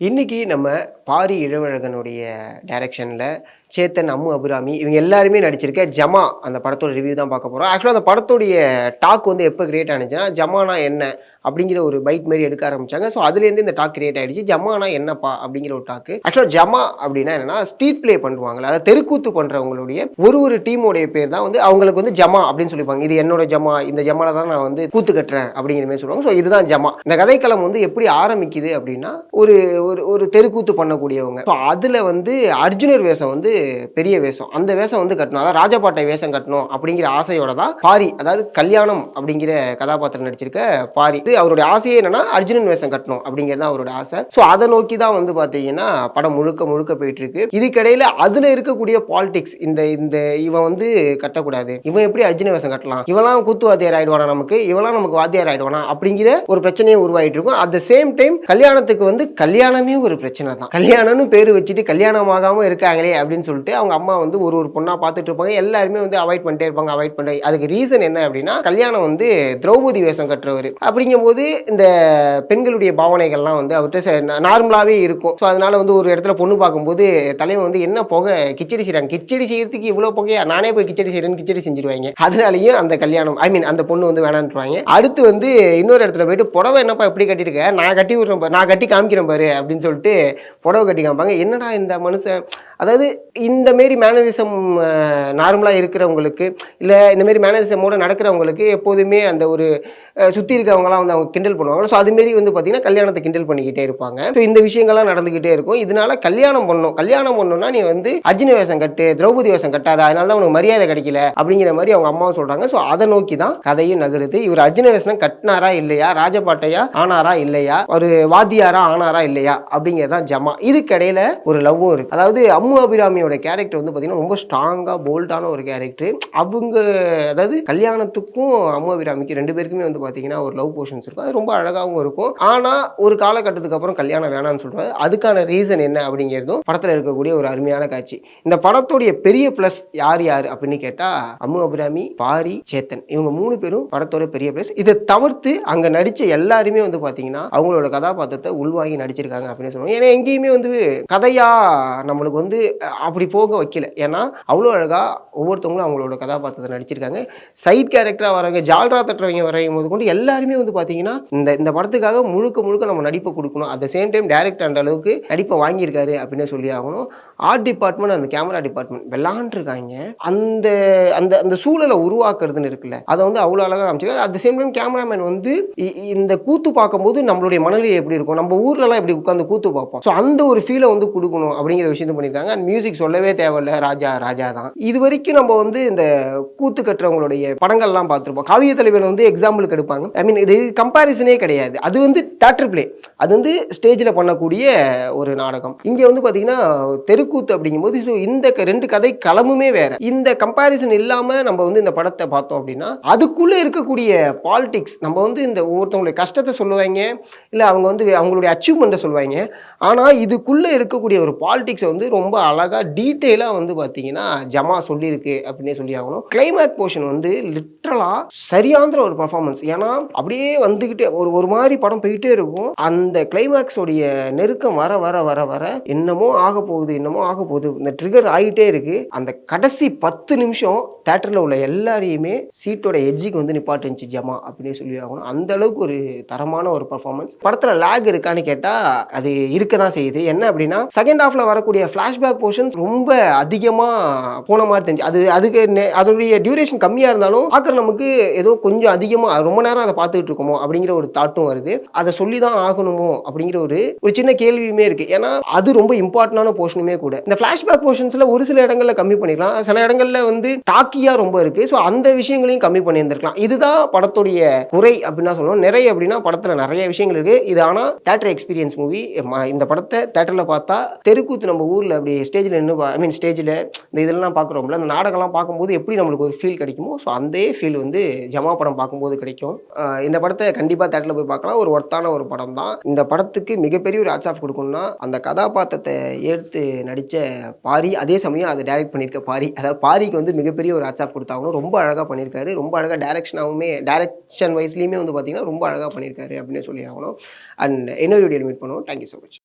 இன்னைக்கு நம்ம பாரி இளவழகனுடைய டைரக்ஷன்ல சேத்தன், அம்மு அபிராமி இவங்க எல்லாருமே நடிச்சிருக்க ஜமா அந்த படத்தோட ரிவ்யூ தான் பார்க்க போறோம். ஆக்சுவலா அந்த படத்துடைய டாக் வந்து எப்ப கிரியேட் ஆனுச்சுன்னா, ஜமானா என்ன? அப்படிங்கிற ஒரு பைட் மாரி எடுக்க ஆரம்பிச்சாங்க. ஸோ அதுலேருந்து இந்த டாக் கிரியேட் ஆயிடுச்சு. ஜமானா என்னப்பா? அப்படிங்கிற ஒரு டாக்கு. ஆக்சுவலா ஜமா அப்படின்னா என்னன்னா, ஸ்ட்ரீட் ப்ளே பண்ணுவாங்கல்ல. அதாவது தெருக்கூத்து பண்றவங்களுடைய ஒரு டீமோடைய பேர் தான் வந்து அவங்களுக்கு வந்து ஜமா அப்படின்னு சொல்லிப்பாங்க. இது என்னோட ஜமா. இந்த ஜமால தான் நான் வந்து கூத்து கட்டுறேன் அப்படிங்கிற மாரி சொல்லுவாங்க. ஸோ இதுதான் ஜமா. இந்த கதைக்களம் வந்து எப்படி ஆரம்பிக்குது அப்படின்னா, ஒரு ஒரு ஒரு தெருக்கூத்து பண்ணக்கூடியவங்க. ஸோ அதுல வந்து அர்ஜுனர் வேஷம் வந்து பெரிய வேஷம். அந்த வேஷம் வந்து கட்டணும். அதாவது ராஜபாட்டை வேஷம் கட்டணும் அப்படிங்கிற ஆசையோட தான் பாரி, அதாவது கல்யாணம் அப்படிங்கிற கதாபாத்திரம் நடிச்சிருக்க பாரி. இது அவருடைய ஆசையே என்னன்னா அர்ஜுனன் வேஷம் கட்டணும் அப்படிங்கிறது தான் அவரோட ஆசை. ஸோ அதை நோக்கி தான் வந்து பார்த்தீங்கன்னா படம் முழுக்க முழுக்க போயிட்டு இருக்கு. இதுக்கிடையில அதுல இருக்கக்கூடிய பாலிடிக்ஸ், இந்த இந்த இவன் வந்து கட்டக்கூடாது, இவன் எப்படி அர்ஜுன வேஷம் கட்டலாம், இவெல்லாம் கூத்து வாத்தியார் ஆயிடுவானா, இவெல்லாம் நமக்கு வாத்தியார் ஆயிடுவானா அப்படிங்கிற ஒரு பிரச்சனையே உருவாயிட்டு இருக்கும். அட் த சேம் டைம் கல்யாணத்துக்கு வந்து கல்யாணமே ஒரு பிரச்சனை தான். கல்யாணம்னு பேர் வச்சுட்டு கல்யாணம் ஆகாம இருக்காங்களே அப்படின்னு சொல்லிட்டு அவங்க அம்மா வந்து ஒரு ஒரு பொண்ணா பார்த்துட்டு இருப்பாங்க. எல்லாருமே வந்து அவாய்ட் பண்ணிட்டே இருப்பாங்க. அவாய்ட் பண்ண அதுக்கு ரீசன் என்ன அப்படின்னா, கல்யாணம் வந்து திரௌபதி வேஷம் கட்டுறவர் அப்படிங்கும்போது இந்த பெண்களுடைய பாவனைகள்லாம் வந்து அவர்கிட்ட நார்மலாவே இருக்கும். ஸோ அதனால வந்து ஒரு இடத்துல பொண்ணு பார்க்கும்போது தலைவன் வந்து என்ன புகை, கிச்சடி செய்றாங்க, கிச்சடி செய்யறதுக்கு இவ்வளவு புகையா, நானே போய் கிச்சடி செய்யறேன்னு கிச்சடி செஞ்சிருவாங்க. அதனாலயும் அந்த கல்யாணம் அந்த பொண்ணு வந்து வேணான்றாங்க. அடுத்து வந்து இன்னொரு இடத்துல போயிட்டு புடவை என்னப்பா எப்படி கட்டிருக்க, நான் கட்டி விடுறேன் பாரு, நான் கட்டி காமிக்கிறேன் பாரு அப்படின்னு சொல்லிட்டு புடவை கட்டி காமிப்பாங்க. என்னடா இந்த மனுஷன், அதாவது இந்த மாரி மேனரிசம் நார்மலாக இருக்கிறவங்களுக்கு, இல்லை இந்த மாரி மேனரிசமோட நடக்கிறவங்களுக்கு எப்போதுமே அந்த ஒரு சுற்றி இருக்கவங்களாம் வந்து அவங்க கிண்டல் பண்ணுவாங்க. ஸோ அதுமாரி வந்து பார்த்தீங்கன்னா கல்யாணத்தை கிண்டல் பண்ணிக்கிட்டே இருப்பாங்க. ஸோ இந்த விஷயங்கள்லாம் நடந்துக்கிட்டே இருக்கும். இதனால கல்யாணம் பண்ணணும்னா நீ வந்து அர்ஜுன வேஷம் கட்டு, திரௌபதி வேஷம் கட்டாத, அதனால தான் உனக்கு மரியாதை கிடைக்கல அப்படிங்கிற மாதிரி அவங்க அம்மாவும் சொல்கிறாங்க. ஸோ அதை நோக்கி தான் கதையும் நகருது. இவர் அர்ஜுன வேஷம் கட்டினாரா இல்லையா, ராஜபாட்டையா ஆனாரா இல்லையா, ஒரு வாத்தியாரா ஆனாரா இல்லையா அப்படிங்கிறதான் ஜமா. இதுக்கிடையில ஒரு லவ்வும் இருக்கு. அதாவது அம்மு அபிராமியோட கேரக்டர் வந்து பார்த்தீங்கன்னா ரொம்ப ஸ்ட்ராங்காக போல்டான ஒரு கேரக்டர். அவங்க அதாவது கல்யாணத்துக்கும் அம்மு அபிராமிக்கு ரெண்டு பேருக்குமே வந்து பார்த்தீங்கன்னா ஒரு லவ் போர்ஷன்ஸ் இருக்கும். அது ரொம்ப அழகாகவும் இருக்கும். ஆனால் ஒரு காலகட்டத்துக்கு அப்புறம் கல்யாணம் வேணாம்னு சொல்றாரு. அதுக்கான ரீசன் என்ன அப்படிங்கிறதும் படத்தில் இருக்கக்கூடிய ஒரு அருமையான காட்சி. இந்த படத்துடைய பெரிய பிளஸ் யார் யார் அப்படின்னு கேட்டால் அம்மு அபிராமி, பாரி, சேத்தன், இவங்க மூணு பேரும் படத்தோட பெரிய பிளஸ். இதை தவிர்த்து அங்கே நடித்த எல்லாருமே வந்து பார்த்தீங்கன்னா அவங்களோட கதாபாத்திரத்தை உள்வாங்கி நடிச்சிருக்காங்க அப்படின்னு சொல்லுவாங்க. ஏன்னா எங்கேயுமே வந்து கதையா நம்மளுக்கு வந்து அப்படி போக வைக்கல. ஏன்னா அவ்வளோ அழகா ஒவ்வொருத்தவங்களும் அவங்களோட கதாபாத்திரத்தை நடிச்சிருக்காங்க. சைட் கேரக்டராக வரவங்க, ஜால்ரா தட்டுறவங்க வரையும் போது கொண்டு எல்லாருமே வந்து பார்த்தீங்கன்னா இந்த படத்துக்காக முழுக்க முழுக்க நம்ம நடிப்பை கொடுக்கணும். At the same time director அந்த அளவுக்கு நடிப்பை வாங்கியிருக்காரு அப்படின்னு சொல்லி ஆகணும். ஆர்ட் டிபார்ட்மெண்ட், அந்த கேமரா டிபார்ட்மெண்ட் விளாண்டுருக்காங்க. அந்த அந்த அந்த சூழலை உருவாக்குறதுன்னு இருக்குல்ல, அதை வந்து அவ்வளோ அழகாக காமிச்சிருக்காங்க. At the same time cameraman வந்து இந்த கூத்து பார்க்கும்போது நம்மளுடைய மனநிலை எப்படி இருக்கும், நம்ம ஊர்லலாம் எப்படி உட்காந்து கூத்து பார்ப்போம், ஸோ அந்த ஒரு ஃபீலை வந்து கொடுக்கணும் அப்படிங்கிற விஷயத்தை பண்ணியிருக்காங்க. அண்ட் மியூசிக் சொல்லவே தேவையில்ல, ராஜா ராஜா தான். இது வரைக்கும் நம்ம வந்து இந்த கூத்து கட்டுறவங்களுடைய படங்கள்லாம் பார்த்துருப்போம். காவிய தலைவன் வந்து எக்ஸாம்பிளுக்கு எடுப்பாங்க. இது கம்பாரிசனே கிடையாது. அது வந்து தியேட்டர் பிளே, அது வந்து ஸ்டேஜில் பண்ணக்கூடிய ஒரு நாடகம். இங்கே வந்து பார்த்தீங்கன்னா தெருக்கூத்து அப்படிங்கும்போது ஸோ இந்த ரெண்டு கதை களமுமே வேற. இந்த கம்பாரிசன் இல்லாமல் நம்ம வந்து இந்த படத்தை பார்த்தோம் அப்படின்னா அதுக்குள்ளே இருக்கக்கூடிய பாலிடிக்ஸ், நம்ம வந்து இந்த ஒவ்வொருத்தவங்களுடைய கஷ்டத்தை சொல்லுவாங்க, இல்லை அவங்க வந்து அவங்களுடைய அச்சீவ்மெண்ட்டை சொல்லுவாங்க. ஆனால் இதுக்குள்ளே இருக்கக்கூடிய ஒரு பாலிடிக்ஸை வந்து ரொம்ப அழகாக டீட்டெயிலாக வந்து பார்த்தீங்கன்னா ஜமா சொல்லியிருக்கு அப்படின்னே சொல்லி ஆகணும். கிளைமேக்ஸ் போர்ஷன் வந்து லிட்ரலாக சரியாந்திர ஒரு பர்ஃபார்மன்ஸ். ஏன்னா அப்படியே வந்துக்கிட்டே ஒரு மாதிரி படம் போயிட்டே இருக்கும். அந்த கிளைமேக்ஸோடைய நெருக்கம் வர வர வர வர என்னமோ ஆக போகுது, இந்த ட்ரிகர் ஆகிட்டே இருக்கு. அந்த கடைசி 10 நிமிஷம் தேட்டரில் உள்ள எல்லாரையுமே சீட்டோட எட்ஜுக்கு வந்து நிப்பாட்டுச்சு ஜமா அப்படின்னே சொல்லி ஆகணும். அந்த அளவுக்கு ஒரு தரமான ஒரு பர்ஃபார்மன்ஸ். படத்தில் லேக் இருக்கான்னு கேட்டால் அது இருக்க தான் செய்யுது. என்ன அப்படின்னா செகண்ட் ஹாஃப்ல வரக்கூடிய ஃபிளாஷ்பேக் போர்ஷன்ஸ் ரொம்ப அதிகமாக போன மாதிரி தெரிஞ்சு, அதுக்கு அதோடைய டியூரேஷன் கம்மியாக இருந்தாலும் பார்க்குற நமக்கு ஏதோ கொஞ்சம் அதிகமாக ரொம்ப நேரம் அதை பார்த்துக்கிட்டு இருக்கோமோ அப்படிங்கிற ஒரு தாட்டும் வருது. அதை சொல்லி தான் ஆகணுமோ அப்படிங்கிற ஒரு சின்ன கேள்வியுமே இருக்கு. ஏன்னா அது ரொம்ப இம்பார்ட்டன்டான போர்ஷனுமே கூட. இந்த ஃபிளாஷ்பேக் போர்ஷன்ஸ்ல ஒரு சில இடங்கள்ல கம்மி பண்ணிக்கலாம், சில இடங்கள்ல வந்து டாக்கியா ரொம்ப இருக்கு. ஸோ அந்த விஷயங்களையும் கம்மி பண்ணியிருந்திருக்கலாம். இதுதான் படத்துடைய குறை அப்படின்னு சொல்லணும். நிறைய அப்படின்னா படத்துல நிறைய விஷயங்கள் இருக்கு. இது ஆனால் தேட்டர் எக்ஸ்பீரியன்ஸ் மூவி. இந்த படத்தை தேட்டரில் பார்த்தா தெருக்கூத்து நம்ம ஊரில் அப்படி ஸ்டேஜில் நின்று ஸ்டேஜில் இந்த இதெல்லாம் பார்க்குறோம்ல, அந்த நாடகம்லாம் பார்க்கும்போது எப்படி நம்மளுக்கு ஒரு ஃபீல் கிடைக்குமோ ஸோ அந்த ஃபீல் வந்து ஜமா படம் பார்க்கும்போது கிடைக்கும். இந்த படத்தை கண்டிப்பாக தேட்டரில் போய் பார்க்கலாம். ஒரு ஒர்த்தான ஒரு படம் தான். இந்த படத்துக்கு மிகப்பெரிய ஒரு ஹேட்ஸ் ஆஃப் கொடுக்கணும்னா அந்த கதாபாத்திரத்தை ஏற்று நடித்த பாரி, அதே சமயம் அதை டைரக்ட் பண்ணியிருக்க பாரி, அதாவது பாரிக்கு வந்து மிகப்பெரிய ஒரு ஹேட்ஸ் ஆஃப் கொடுத்தாகணும். ரொம்ப அழகாக பண்ணியிருக்காரு. ரொம்ப அழகாக டைரக்ஷன் வைஸ்லையுமே வந்து பார்த்தீங்கன்னா ரொம்ப அழகாக பண்ணியிருக்காரு அப்படின்னு சொல்லி ஆகணும். அண்ட் இன்னொரு வீடியோ மீட் பண்ணுவோம். Thank you so much.